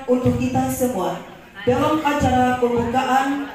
untuk kita semua dalam acara pembukaan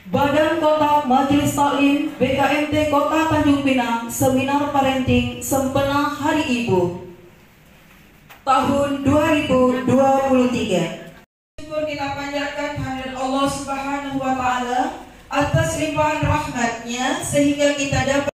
Badan Kota Majelis Taklim BKMT Kota Tanjung Pinang Seminar Parenting Sempena Hari Ibu tahun 2023. Syukur kita panjatkan kehadirat Allah Subhanahu wa Ta'ala atas limpahan rahmatnya sehingga kita dapat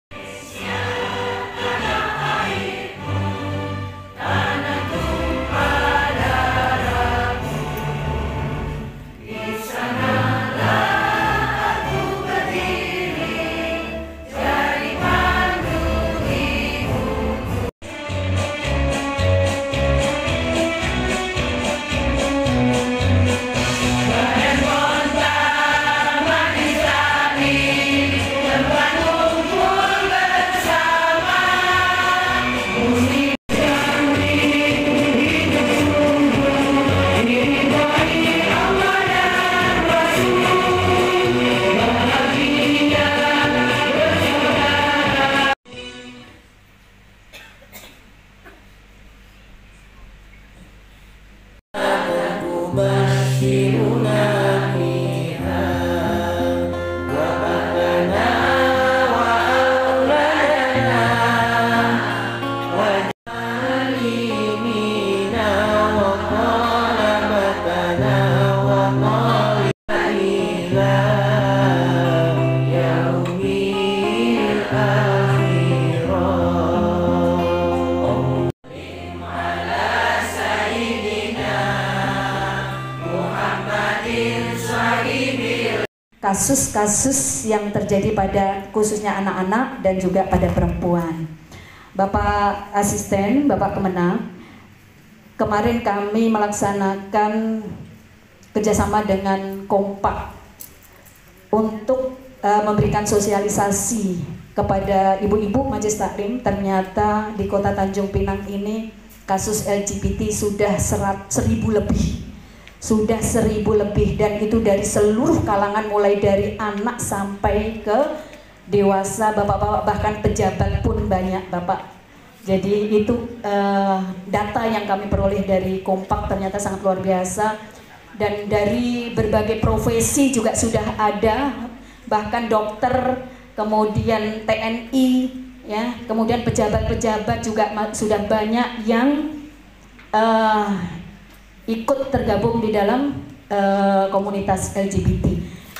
kasus-kasus yang terjadi pada khususnya anak-anak dan juga pada perempuan. Bapak Asisten, Bapak Kemenang, kemarin kami melaksanakan kerjasama dengan Kompak untuk memberikan sosialisasi kepada ibu-ibu Majelis Taklim. Ternyata di Kota Tanjung Pinang ini kasus LGBT sudah 1.000 lebih. Sudah 1.000 lebih, dan itu dari seluruh kalangan, mulai dari anak sampai ke dewasa, bapak-bapak, bahkan pejabat pun banyak, Bapak. Jadi itu data yang kami peroleh dari Kompak ternyata sangat luar biasa, dan dari berbagai profesi juga sudah ada, bahkan dokter, kemudian TNI, ya, kemudian pejabat-pejabat juga sudah banyak yang ikut tergabung di dalam komunitas LGBT.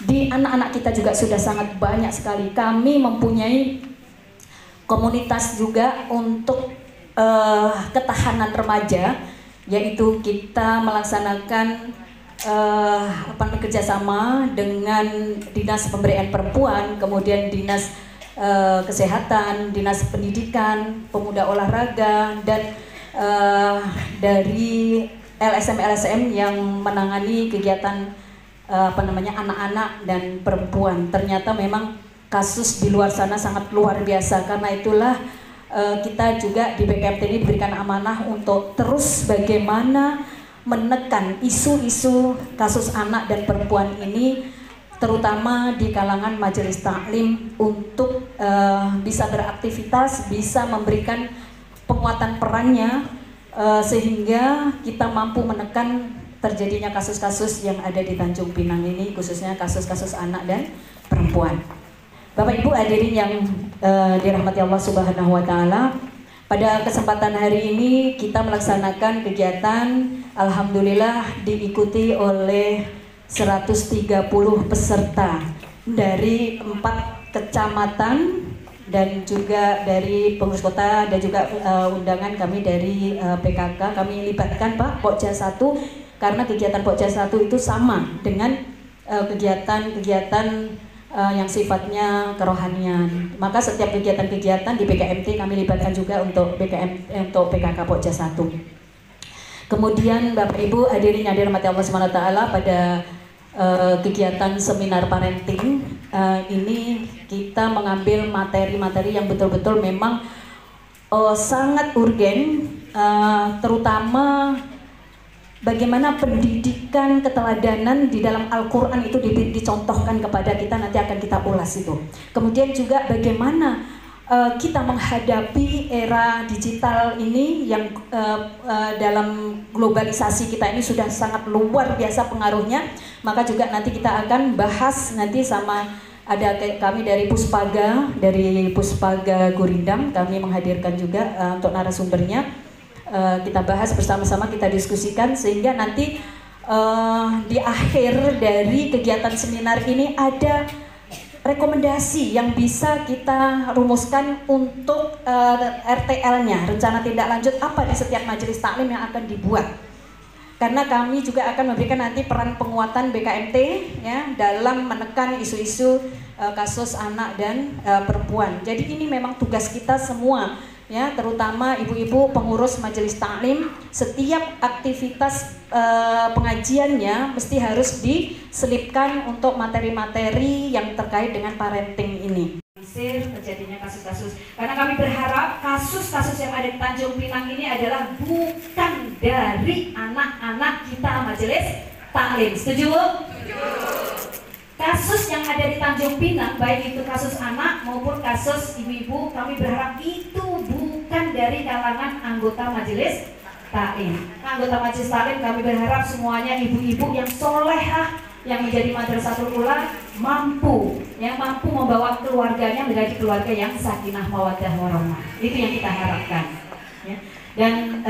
Di anak-anak kita juga sudah sangat banyak sekali. Kami mempunyai komunitas juga untuk ketahanan remaja, yaitu kita melaksanakan kerjasama dengan Dinas Pemberdayaan Perempuan, kemudian Dinas Kesehatan, Dinas Pendidikan, Pemuda Olahraga, dan dari LSM yang menangani kegiatan anak-anak dan perempuan. Ternyata memang kasus di luar sana sangat luar biasa. Karena itulah kita juga di BKMT ini diberikan amanah untuk terus bagaimana menekan isu-isu kasus anak dan perempuan ini, terutama di kalangan Majelis Taklim, untuk bisa beraktivitas, bisa memberikan penguatan perannya, sehingga kita mampu menekan terjadinya kasus-kasus yang ada di Tanjung Pinang ini, khususnya kasus-kasus anak dan perempuan. Bapak Ibu hadirin yang dirahmati Allah Subhanahu wa Ta'ala, pada kesempatan hari ini kita melaksanakan kegiatan, alhamdulillah diikuti oleh 130 peserta dari 4 kecamatan dan juga dari pengurus kota, dan juga undangan kami dari PKK. Kami libatkan Pak Pokja 1 karena kegiatan Pokja 1 itu sama dengan kegiatan-kegiatan yang sifatnya kerohanian. Maka setiap kegiatan-kegiatan di BKMT kami libatkan juga untuk PKK Pokja 1. Kemudian Bapak Ibu hadirin yang dirahmati Allah SWT, pada kegiatan seminar parenting ini kita mengambil materi-materi yang betul-betul memang sangat urgen, terutama bagaimana pendidikan keteladanan di dalam Al-Quran itu dicontohkan kepada kita, nanti akan kita ulas itu. Kemudian juga bagaimana kita menghadapi era digital ini yang dalam globalisasi kita ini sudah sangat luar biasa pengaruhnya. Maka juga nanti kita akan bahas nanti sama ada kami dari Puspaga Gurindam, kami menghadirkan juga untuk narasumbernya. Kita bahas bersama-sama, kita diskusikan sehingga nanti di akhir dari kegiatan seminar ini ada rekomendasi yang bisa kita rumuskan untuk RTL-nya, rencana tindak lanjut apa di setiap majelis taklim yang akan dibuat. Karena kami juga akan memberikan nanti peran penguatan BKMT ya dalam menekan isu-isu kasus anak dan perempuan. Jadi ini memang tugas kita semua ya, terutama ibu-ibu pengurus majelis taklim. Setiap aktivitas pengajiannya mesti harus diselipkan untuk materi-materi yang terkait dengan parenting ini. Terjadinya kasus-kasus, karena kami berharap kasus-kasus yang ada di Tanjung Pinang ini adalah bukan dari anak-anak kita majelis taklim. Setuju? Setuju. Kasus yang ada di Tanjung Pinang, baik itu kasus anak maupun kasus ibu-ibu, kami berharap itu bukan dari kalangan anggota majelis taklim. Anggota majelis taklim kami berharap semuanya ibu-ibu yang solehah, yang menjadi madrasatul ula, mampu membawa keluarganya menjadi keluarga yang sakinah mawaddah warahmah. Itu yang kita harapkan ya. Dan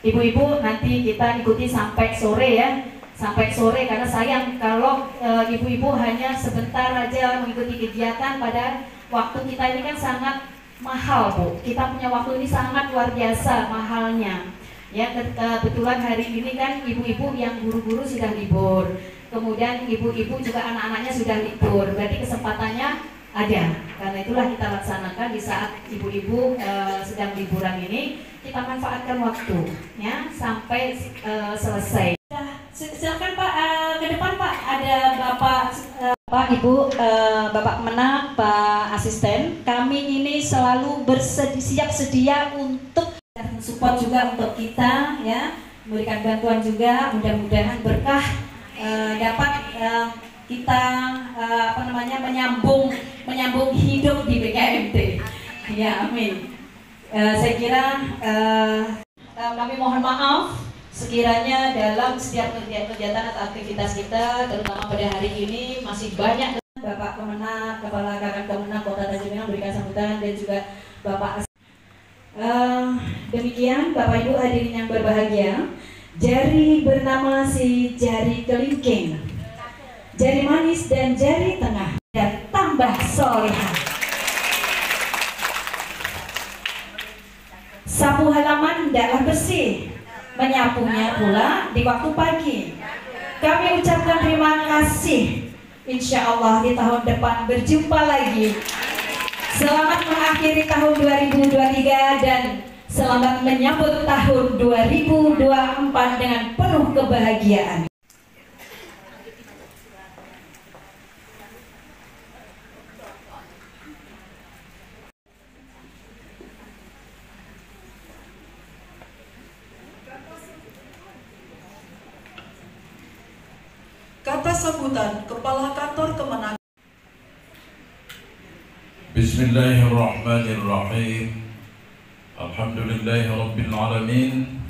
ibu-ibu nanti kita ikuti sampai sore ya, sampai sore, karena sayang kalau ibu-ibu hanya sebentar aja mengikuti kegiatan. Pada waktu kita ini kan sangat mahal Bu, kita punya waktu ini sangat luar biasa mahalnya ya. Kebetulan hari ini kan ibu-ibu yang guru-guru sudah libur, kemudian ibu-ibu juga anak-anaknya sudah libur, berarti kesempatannya ada. Karena itulah kita laksanakan di saat ibu-ibu sedang liburan ini, kita manfaatkan waktu ya sampai selesai. Silakan Pak, ke depan Pak, ada Bapak Ibu, Bapak Kemenak, Pak Asisten. Kami ini selalu siap sedia untuk support juga untuk kita ya, memberikan bantuan juga. Mudah-mudahan berkah dapat kita menyambung hidup di BKMT ya, amin. Saya kira kami mohon maaf sekiranya dalam setiap kegiatan atau aktivitas kita, terutama pada hari ini masih banyak Bapak Kemenak, Kepala Kakak Kemenak Kota Tanjung Pinang memberikan sambutan, dan juga Bapak demikian Bapak Ibu hadirin yang berbahagia. Jari bernama si jari kelingking, jari manis dan jari tengah, dan tambah solehah. Sapu halaman tidaklah bersih, menyapunya pula di waktu pagi. Kami ucapkan terima kasih. Insya Allah di tahun depan berjumpa lagi. Selamat mengakhiri tahun 2023 dan selamat menyambut tahun 2024 dengan penuh kebahagiaan. Kata sambutan Kepala Kantor Kemenang. Bismillahirrahmanirrahim. Alhamdulillahi Rabbil Alamin.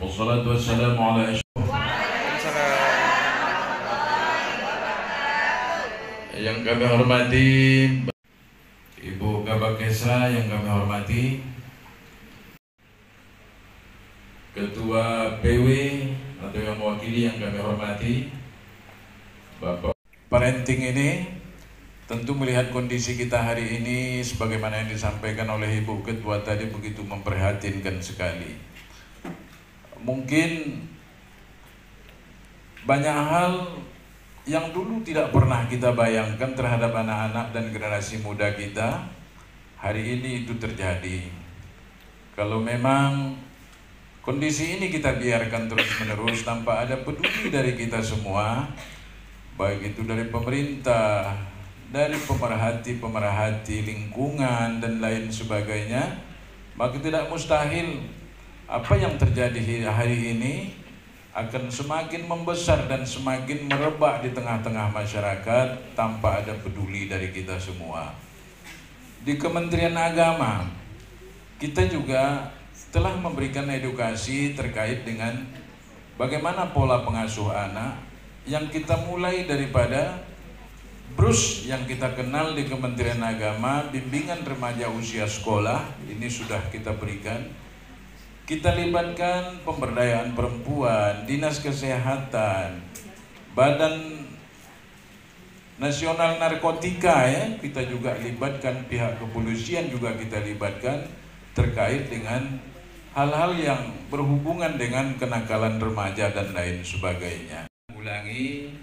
Wassalatu wassalamu ala yang kami hormati Ibu Kabak Kesra, yang kami hormati Ketua PW atau yang mewakili yang kami hormati Bapak. Parenting ini tentu melihat kondisi kita hari ini sebagaimana yang disampaikan oleh Ibu Ketua tadi begitu memprihatinkan sekali. Mungkin banyak hal yang dulu tidak pernah kita bayangkan terhadap anak-anak dan generasi muda kita, hari ini itu terjadi. Kalau memang kondisi ini kita biarkan terus-menerus tanpa ada peduli dari kita semua, baik itu dari pemerintah, dari pemerhati lingkungan dan lain sebagainya, maka tidak mustahil apa yang terjadi hari ini akan semakin membesar dan semakin merebak di tengah-tengah masyarakat tanpa ada peduli dari kita semua. di Kementerian Agama kita juga telah memberikan edukasi terkait dengan bagaimana pola pengasuh anak yang kita mulai daripada BRUS yang kita kenal di Kementerian Agama, bimbingan remaja usia sekolah, ini sudah kita berikan. Kita libatkan pemberdayaan perempuan, dinas kesehatan, Badan Nasional Narkotika, ya, kita juga libatkan, pihak kepolisian juga kita libatkan terkait dengan hal-hal yang berhubungan dengan kenakalan remaja dan lain sebagainya. Ulangi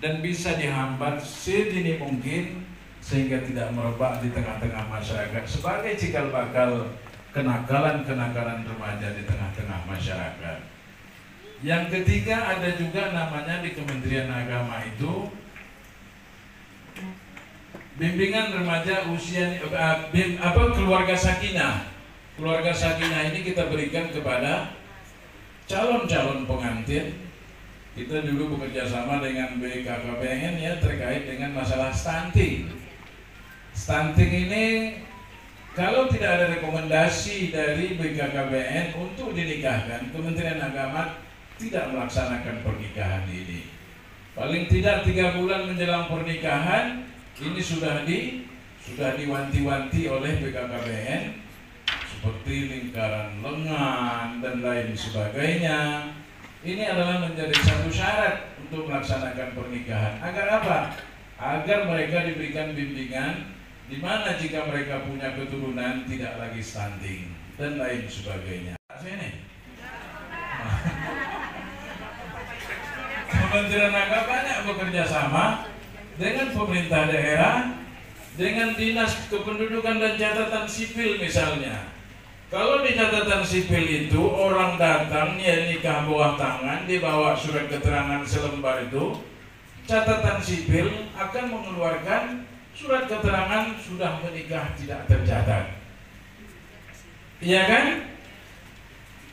dan bisa dihambat sedini mungkin sehingga tidak merebak di tengah-tengah masyarakat sebagai cikal bakal kenakalan-kenakalan remaja di tengah-tengah masyarakat. Yang ketiga, ada juga namanya di Kementerian Agama itu bimbingan remaja usia keluarga sakinah. Keluarga sakinah ini kita berikan kepada calon-calon pengantin. Kita dulu bekerja sama dengan BKKBN ya terkait dengan masalah stunting. Stunting ini kalau tidak ada rekomendasi dari BKKBN untuk dinikahkan, Kementerian Agama tidak melaksanakan pernikahan ini. Paling tidak 3 bulan menjelang pernikahan ini sudah diwanti-wanti oleh BKKBN seperti lingkaran lengan dan lain sebagainya. Ini adalah menjadi satu syarat untuk melaksanakan pernikahan. Agar apa? Agar mereka diberikan bimbingan di mana jika mereka punya keturunan tidak lagi stunting dan lain sebagainya. Sini. Kementerian Agama banyak bekerja sama dengan pemerintah daerah, dengan dinas kependudukan dan catatan sipil misalnya. Kalau di catatan sipil itu orang datang ya nikah bawah tangan, dibawa surat keterangan selembar itu, catatan sipil akan mengeluarkan surat keterangan sudah menikah tidak tercatat. Iya kan?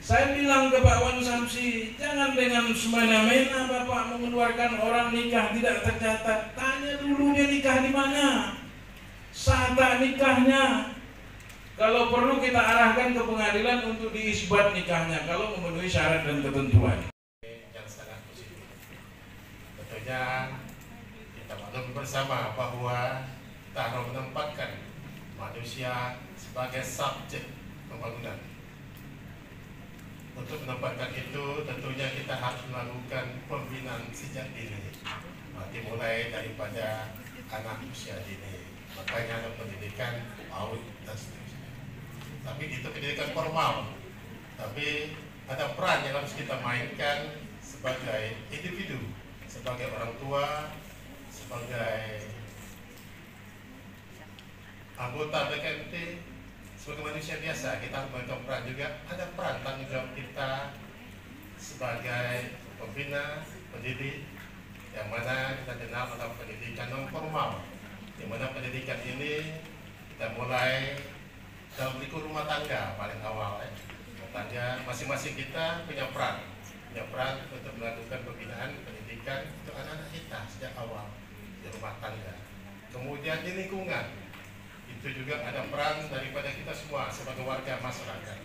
Saya bilang ke Pak Wan Samsi, jangan dengan semena-mena Bapak mengeluarkan orang nikah tidak tercatat. Tanya dulu dia nikah di mana, sahta nikahnya. Kalau perlu kita arahkan ke pengadilan untuk diisbat nikahnya kalau memenuhi syarat dan ketentuan. Yang sangat positif. Tentunya kita maklum bersama bahwa kita harus menempatkan manusia sebagai subjek pembangunan. Untuk menempatkan itu tentunya kita harus melakukan pembinaan sejak dini. Dimulai daripada anak usia dini. Makanya ada pendidikan PAUD dan seterusnya. Tapi itu pendidikan formal. Tapi ada peran yang harus kita mainkan sebagai individu, sebagai orang tua, sebagai anggota BKMT, sebagai manusia biasa. Kita harus mainkan peran juga. Ada peran tanggung jawab kita sebagai pembina, pendidik, yang mana kita kenal adalah pendidikan non formal, di mana pendidikan ini kita mulai dalam lingkup rumah tangga paling awal. Rumah tangga masing-masing kita punya peran untuk melakukan pembinaan pendidikan untuk anak-anak kita sejak awal di rumah tangga. Kemudian di lingkungan itu juga ada peran daripada kita semua sebagai warga masyarakat.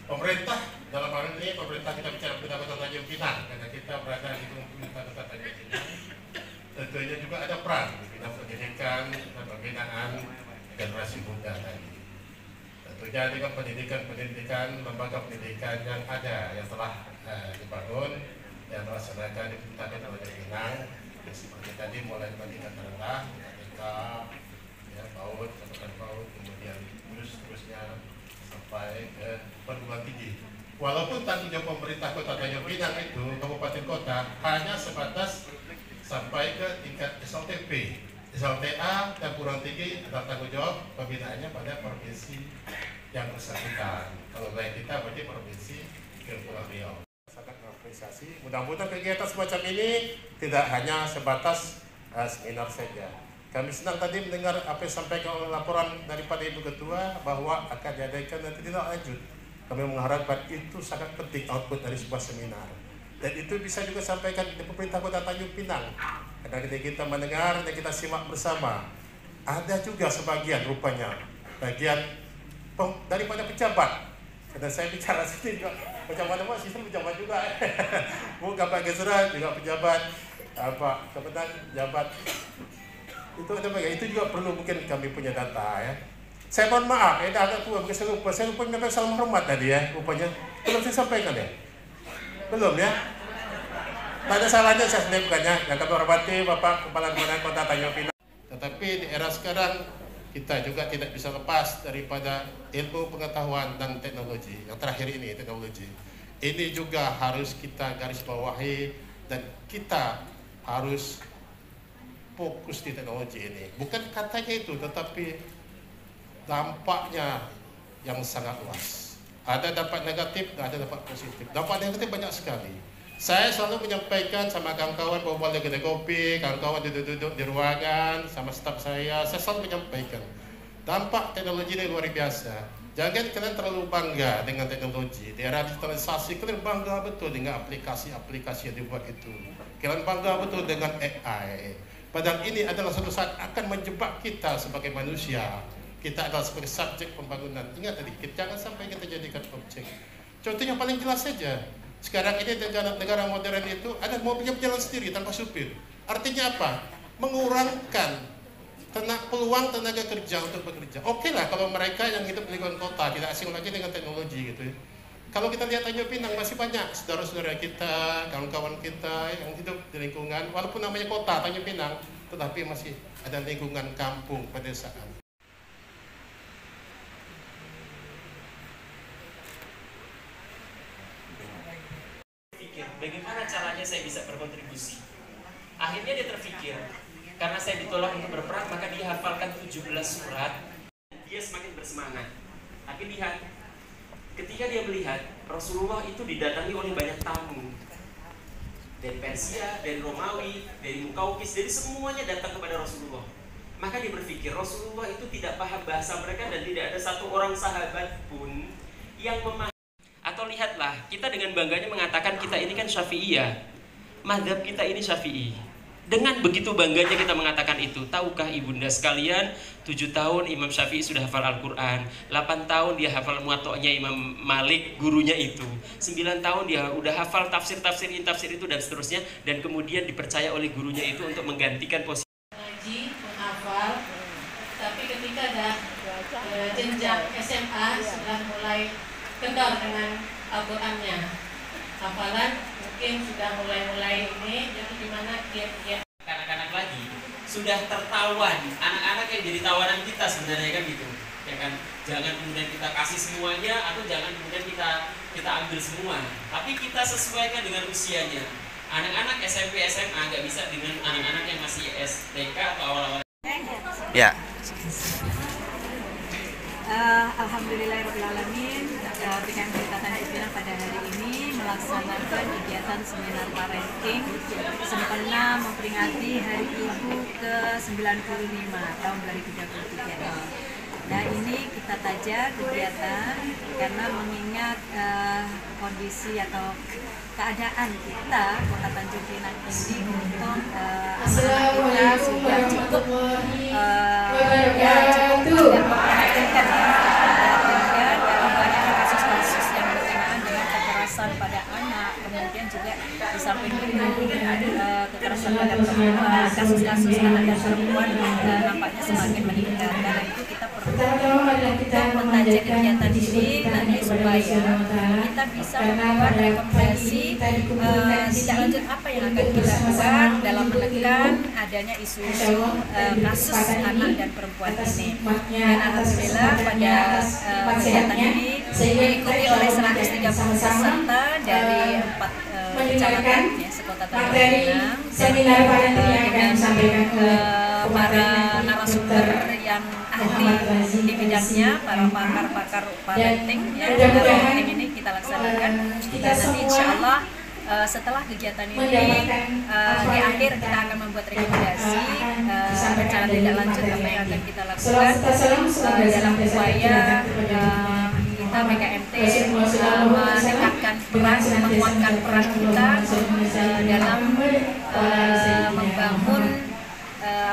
Pemerintah dalam hal ini pemerintah kita bicara tentang Kota Tanjung Pinang karena kita berada di pemerintah Kota Tanjung Pinang. Tentunya juga ada peran di bidang pendidikan dan pembinaan generasi muda tadi. Tentunya dengan pendidikan, lembaga pendidikan yang ada yang telah dibangun yang melaksanakan di Kota Tanjung Pinang seperti tadi mulai dari tingkat terendah, TK, ya, PAUD, catatan PAUD, kemudian terusnya sampai ke perguruan tinggi. Walaupun tanggung jawab pemerintah Kota Tanjung Pinang itu kabupaten kota hanya sebatas sampai ke tingkat SLTP, SLTA dan perguruan tinggi adalah tanggung jawab pembinaannya pada provinsi yang bersangkutan. Kalau lain kita berarti provinsi Kepulauan Riau. Sangat apresiasi. Mudah-mudahan kegiatan semacam ini tidak hanya sebatas seminar saja. Kami senang tadi mendengar apa yang disampaikan oleh laporan daripada Ibu Ketua bahwa akan diadakan nanti tindak lanjut. Kami mengharapkan itu sangat penting output dari sebuah seminar. Dan itu bisa juga sampaikan di pemerintah Kota Tanjung Pinang. Karena ketika kita mendengar dan kita simak bersama, ada juga sebagian rupanya bagian daripada pejabat. Karena saya bicara sini juga pejabat apa sistem pejabat juga. Bukan Pak Gesra juga pejabat kebetulan pejabat itu juga perlu mungkin kami punya data ya. Saya mohon maaf, ini agak tua, mungkin saya lupa menyampaikan salam hormat tadi ya, rupanya belum saya sampaikan ya, belum ya. Tak ada salahnya saya sendiri bukannya, yang kami hormati Bapak Kepala Pemerintahan Kota Tanjung Pinang. Tetapi di era sekarang kita juga tidak bisa lepas daripada ilmu pengetahuan dan teknologi. Yang terakhir ini teknologi. Ini juga harus kita garis bawahi dan kita harus fokus di teknologi ini. Bukan katanya itu, tetapi dampaknya yang sangat luas. Ada dampak negatif, ada dampak positif. Dampak negatif banyak sekali. Saya selalu menyampaikan sama kawan-kawan berbual di kedai kopi, kawan-kawan duduk-duduk di ruangan, sama staf saya selalu menyampaikan dampak teknologi ini luar biasa. Jangan kalian terlalu bangga dengan teknologi. Di era digitalisasi, kalian bangga betul dengan aplikasi-aplikasi yang dibuat itu. Kalian bangga betul dengan AI. Padahal ini adalah suatu saat akan menjebak kita sebagai manusia. Kita adalah sebagai subjek pembangunan. Ingat tadi, jangan sampai kita jadikan objek. Contoh yang paling jelas saja. Sekarang ini negara modern itu ada mobilnya berjalan sendiri tanpa supir. Artinya apa? Mengurangkan peluang tenaga kerja untuk bekerja. Oke lah kalau mereka yang hidup di lingkungan kota tidak asing lagi dengan teknologi gitu ya. Kalau kita lihat Tanjung Pinang masih banyak saudara-saudara kita, kawan-kawan kita yang hidup di lingkungan walaupun namanya kota Tanjung Pinang, tetapi masih ada lingkungan kampung pedesaan. Bagaimana caranya saya bisa berkontribusi? Akhirnya dia terpikir, karena saya ditolak untuk berperang, maka dia hafalkan 17 surat. Dia semakin bersemangat. Tapi lihat, ketika dia melihat Rasulullah itu didatangi oleh banyak tamu dari Persia, dari Romawi, dari Mukaukis, dari semuanya datang kepada Rasulullah. Maka dia berpikir Rasulullah itu tidak paham bahasa mereka dan tidak ada satu orang sahabat pun yang memahami. Atau lihatlah, kita dengan bangganya mengatakan kita ini kan Syafi'iyah, mazhab kita ini Syafi'i. Dengan begitu bangganya kita mengatakan itu. Tahukah ibunda sekalian, 7 tahun Imam Syafi'i sudah hafal Al-Quran, 8 tahun dia hafal muwatta'nya Imam Malik, gurunya itu, 9 tahun dia udah hafal tafsir itu dan seterusnya. Dan kemudian dipercaya oleh gurunya itu untuk menggantikan posisi ngaji, menghafal. Tapi ketika ada jenjang SMA sudah mulai kendor dengan Al-Qurannya, hafalan mungkin sudah mulai ini. Jadi gimana dia anak-anak lagi sudah tertawan, anak-anak yang jadi tawanan kita sebenarnya kan gitu ya kan. Jangan kemudian kita kasih semuanya atau jangan kemudian kita ambil semua, tapi kita sesuaikan dengan usianya. Anak-anak SMP SMA nggak bisa dengan anak-anak yang masih STK atau awal-awal. Ya. Alhamdulillahirrahmanirrahim. PKM Pelita Tanjung Pinang pada hari ini melaksanakan kegiatan seminar parenting sempena memperingati Hari Ibu ke-95 tahun 2023. Nah, ini kita tajak kegiatan karena mengingat kondisi atau keadaan kita Kota Tanjung Pinang ini untuk kita sudah cukup cukup memprihatinkan ya, dalam banyak kasus-kasus yang berkenaan dengan kekerasan pada anak, kemudian juga di samping itu ada kekerasan pada perempuan, kasus-kasus anak dan perempuan nampaknya semakin meningkat. Karena itu kita perlu mentajak kegiatan ini nanti supaya kita bisa membuat rekomendasi tindak lanjut apa yang akan kita buat dalam menekan adanya isu-isu kasus anak dan perempuan ini. Dan alhamdulillah pada kegiatan ini diikuti oleh 130 peserta dari 4 kecamatan ya, sekota Tanjung Pinang, seminar parenting yang akan disampaikan para narasumber yang ahli di bidangnya, para pakar-pakar parenting ya, parenting ini kita laksanakan. Dan nanti insya Allah setelah kegiatan ini di akhir kita akan membuat rekomendasi rencana tindak lanjut apa yang akan kita lakukan dalam upaya kita PKMT meningkatkan peran, menguatkan peran kita dalam membangun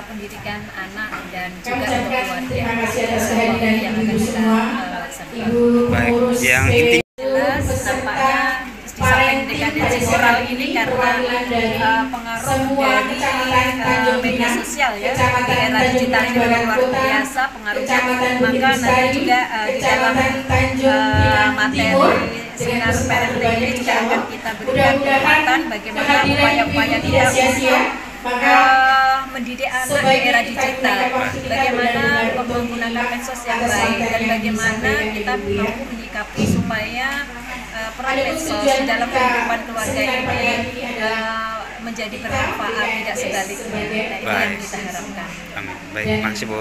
pendidikan anak dan juga Kami untuk ucapkan keluarga. terima kasih atas kehadiran yang ibu akan kita semua, laksanakan. ibu pengurus yang PWT, Jelas nampaknya di samping dekadensi moral ini karena pengaruh semua dari kecamatan Tanjung media Pinang, sosial ya, di kecamatan era Tanjung digital Pinang ini luar Barat Kota, biasa pengaruhnya. kecamatan Bukit Maka nanti Lestari, juga di dalam kecamatan Tanjung Pinang Timur, materi seminar parenting ini juga akan kita berikan mudah-mudahan kekuatan bagaimana kehadiran upaya-upaya ibu kita tidak sia-sia, maka mendidik anak di era digital, bagaimana menggunakan medsos yang baik dan bagaimana kita mampu menyikapi supaya peran medsos di dalam kehidupan keluarga ini menjadi bermanfaat, tidak sebaliknya. Nah, ini yang kita harapkan. Baik, makasih Bu.